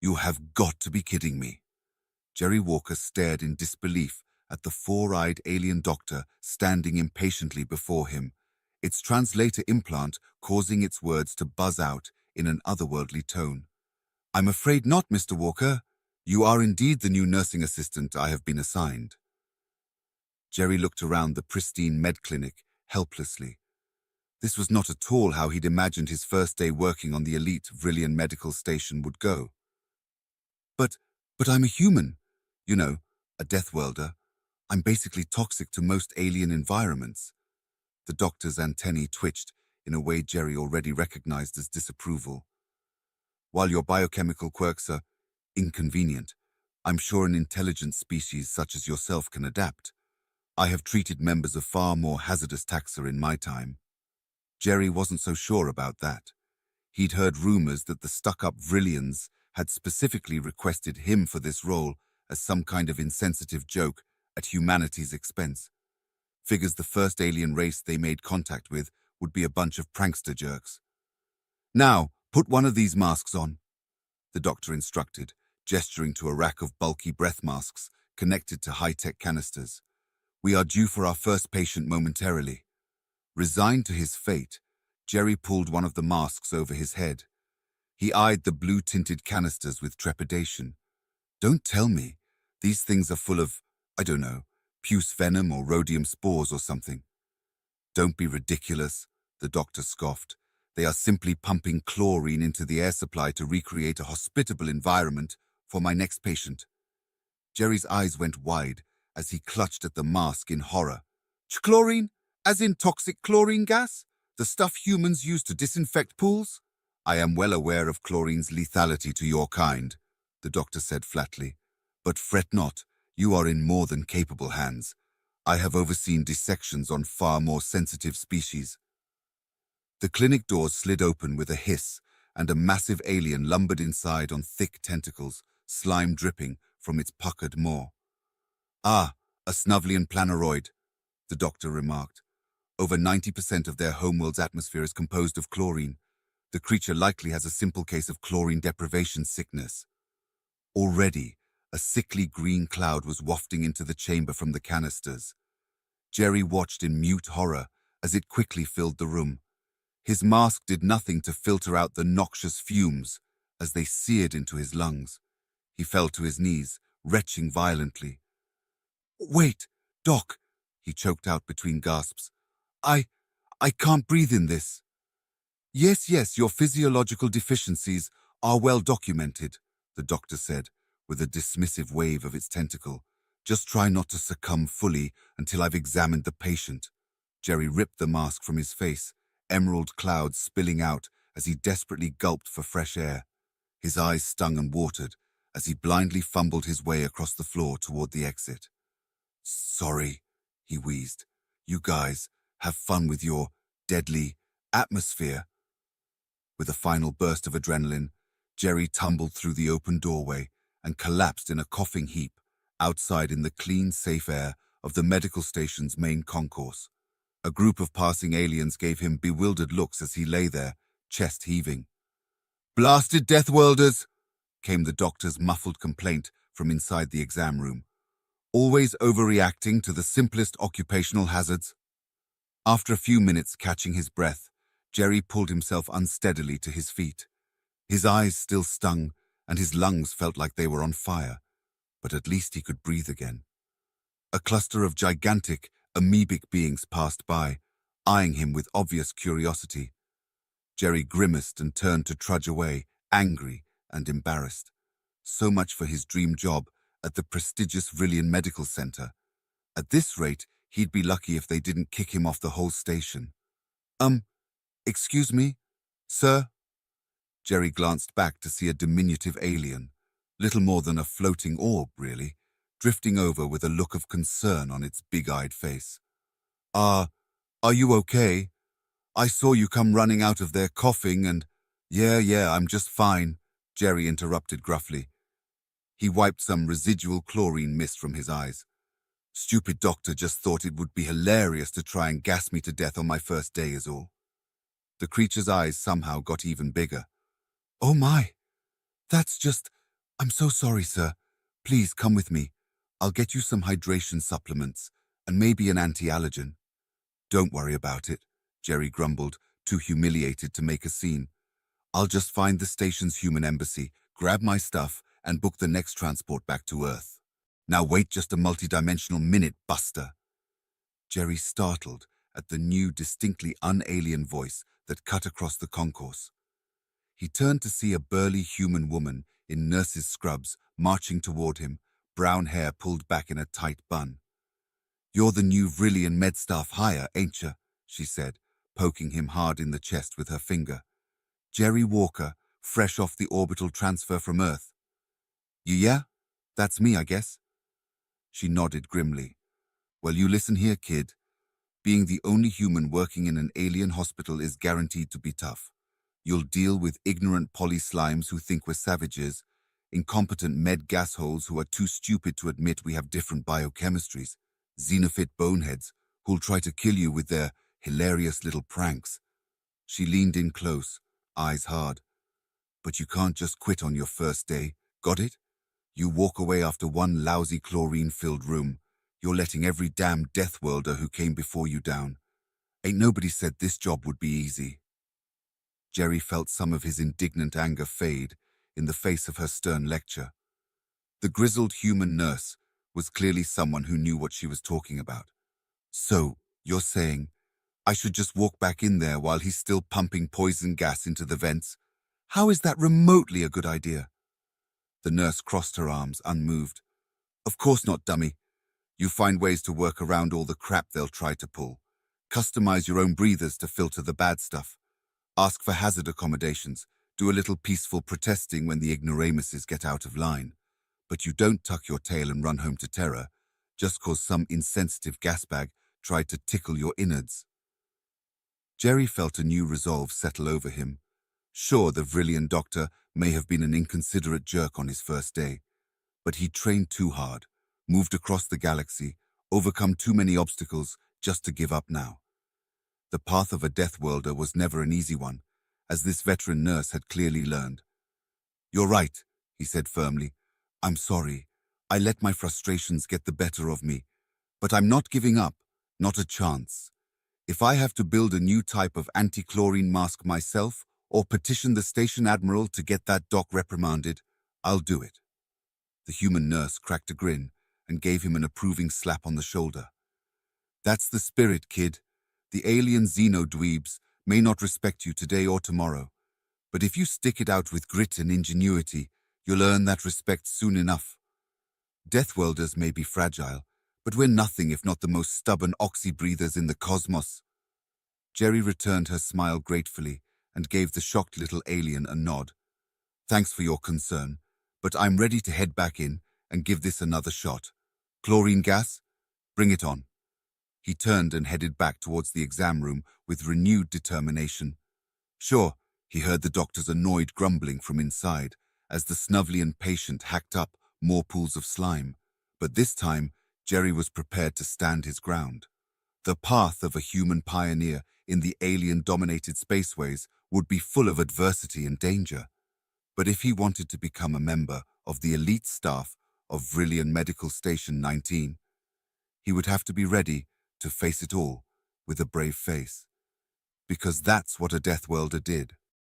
You have got to be kidding me. Jerry Walker stared in disbelief at the four-eyed alien doctor standing impatiently before him, its translator implant causing its words to buzz out in an otherworldly tone. I'm afraid not, Mr. Walker. You are indeed the new nursing assistant I have been assigned. Jerry looked around the pristine med clinic helplessly. This was not at all how he'd imagined his first day working on the elite Vrillian medical station would go. But I'm a human. You know, a Deathworlder. I'm basically toxic to most alien environments. The doctor's antennae twitched in a way Jerry already recognized as disapproval. While your biochemical quirks are inconvenient, I'm sure an intelligent species such as yourself can adapt. I have treated members of far more hazardous taxa in my time. Jerry wasn't so sure about that. He'd heard rumors that the stuck-up Vrillians had specifically requested him for this role as some kind of insensitive joke at humanity's expense. Figures the first alien race they made contact with would be a bunch of prankster jerks. Now, put one of these masks on, the doctor instructed, gesturing to a rack of bulky breath masks connected to high-tech canisters. We are due for our first patient momentarily. Resigned to his fate, Jerry pulled one of the masks over his head. He eyed the blue-tinted canisters with trepidation. Don't tell me. These things are full of, I don't know, puce venom or rhodium spores or something. Don't be ridiculous, the doctor scoffed. They are simply pumping chlorine into the air supply to recreate a hospitable environment for my next patient. Jerry's eyes went wide as he clutched at the mask in horror. Chlorine? As in toxic chlorine gas? The stuff humans use to disinfect pools? I am well aware of chlorine's lethality to your kind, the doctor said flatly. But fret not, you are in more than capable hands. I have overseen dissections on far more sensitive species. The clinic doors slid open with a hiss, and a massive alien lumbered inside on thick tentacles, slime dripping from its puckered maw. Ah, a Snuvlian planeroid, the doctor remarked. Over 90% of their homeworld's atmosphere is composed of chlorine. The creature likely has a simple case of chlorine deprivation sickness. Already, a sickly green cloud was wafting into the chamber from the canisters. Jerry watched in mute horror as it quickly filled the room. His mask did nothing to filter out the noxious fumes as they seared into his lungs. He fell to his knees, retching violently. Wait, Doc, he choked out between gasps. I can't breathe in this. Yes, your physiological deficiencies are well documented, the doctor said, with a dismissive wave of its tentacle. Just try not to succumb fully until I've examined the patient. Jerry ripped the mask from his face, emerald clouds spilling out as he desperately gulped for fresh air. His eyes stung and watered as he blindly fumbled his way across the floor toward the exit. Sorry, he wheezed. You guys, have fun with your deadly atmosphere. With a final burst of adrenaline, Jerry tumbled through the open doorway and collapsed in a coughing heap outside in the clean, safe air of the medical station's main concourse. A group of passing aliens gave him bewildered looks as he lay there, chest heaving. Blasted Deathworlders! Came the doctor's muffled complaint from inside the exam room. Always overreacting to the simplest occupational hazards. After a few minutes catching his breath, Jerry pulled himself unsteadily to his feet. His eyes still stung, and his lungs felt like they were on fire, but at least he could breathe again. A cluster of gigantic, amoebic beings passed by, eyeing him with obvious curiosity. Jerry grimaced and turned to trudge away, angry and embarrassed. So much for his dream job at the prestigious Vrillian Medical Center. At this rate, he'd be lucky if they didn't kick him off the whole station. Excuse me, sir? Jerry glanced back to see a diminutive alien, little more than a floating orb, really, drifting over with a look of concern on its big-eyed face. Are you okay? I saw you come running out of there coughing and— Yeah, I'm just fine, Jerry interrupted gruffly. He wiped some residual chlorine mist from his eyes. Stupid doctor just thought it would be hilarious to try and gas me to death on my first day is all. The creature's eyes somehow got even bigger. Oh my, that's just I'm so sorry, sir. Please come with me. I'll get you some hydration supplements and maybe an anti-allergen. Don't worry about it, Jerry grumbled, too humiliated to make a scene. I'll just find the station's human embassy, grab my stuff, and book the next transport back to Earth. Now wait just a multidimensional minute, Buster. Jerry startled at the new, distinctly un-alien voice that cut across the concourse. He turned to see a burly human woman in nurse's scrubs marching toward him, brown hair pulled back in a tight bun. "You're the new Vrillian med staff hire, ain't ya?" she said, poking him hard in the chest with her finger. "Jerry Walker, fresh off the orbital transfer from Earth." Yeah? That's me, I guess." She nodded grimly. "Well, you listen here, kid. Being the only human working in an alien hospital is guaranteed to be tough. You'll deal with ignorant poly-slimes who think we're savages, incompetent med gasholes who are too stupid to admit we have different biochemistries, xenophyte boneheads who'll try to kill you with their hilarious little pranks." She leaned in close, eyes hard. "But you can't just quit on your first day, got it? You walk away after one lousy chlorine-filled room. You're letting every damn Deathworlder who came before you down. Ain't nobody said this job would be easy." Jerry felt some of his indignant anger fade in the face of her stern lecture. The grizzled human nurse was clearly someone who knew what she was talking about. "So, you're saying I should just walk back in there while he's still pumping poison gas into the vents? How is that remotely a good idea?" The nurse crossed her arms, unmoved. "Of course not, dummy. You find ways to work around all the crap they'll try to pull. Customize your own breathers to filter the bad stuff. Ask for hazard accommodations. Do a little peaceful protesting when the ignoramuses get out of line. But you don't tuck your tail and run home to terror, just cause some insensitive gasbag tried to tickle your innards." Jerry felt a new resolve settle over him. Sure, the Vrillian doctor may have been an inconsiderate jerk on his first day, but he'd trained too hard, moved across the galaxy, overcome too many obstacles just to give up now. The path of a Deathworlder was never an easy one, as this veteran nurse had clearly learned. "You're right," he said firmly. "I'm sorry. I let my frustrations get the better of me. But I'm not giving up, not a chance. If I have to build a new type of anti-chlorine mask myself, or petition the station admiral to get that doc reprimanded, I'll do it." The human nurse cracked a grin and gave him an approving slap on the shoulder. "That's the spirit, kid. The alien xeno-dweebs may not respect you today or tomorrow, but if you stick it out with grit and ingenuity, you'll earn that respect soon enough. Deathworlders may be fragile, but we're nothing if not the most stubborn oxy-breathers in the cosmos." Jerry returned her smile gratefully and gave the shocked little alien a nod. "Thanks for your concern, but I'm ready to head back in and give this another shot. Chlorine gas? Bring it on." He turned and headed back towards the exam room with renewed determination. "Sure," he heard the doctor's annoyed grumbling from inside as the Snuvlian patient hacked up more pools of slime. But this time, Jerry was prepared to stand his ground. The path of a human pioneer in the alien-dominated spaceways would be full of adversity and danger. But if he wanted to become a member of the elite staff of Vrillian Medical Station 19, he would have to be ready to face it all with a brave face. Because that's what a Deathworlder did.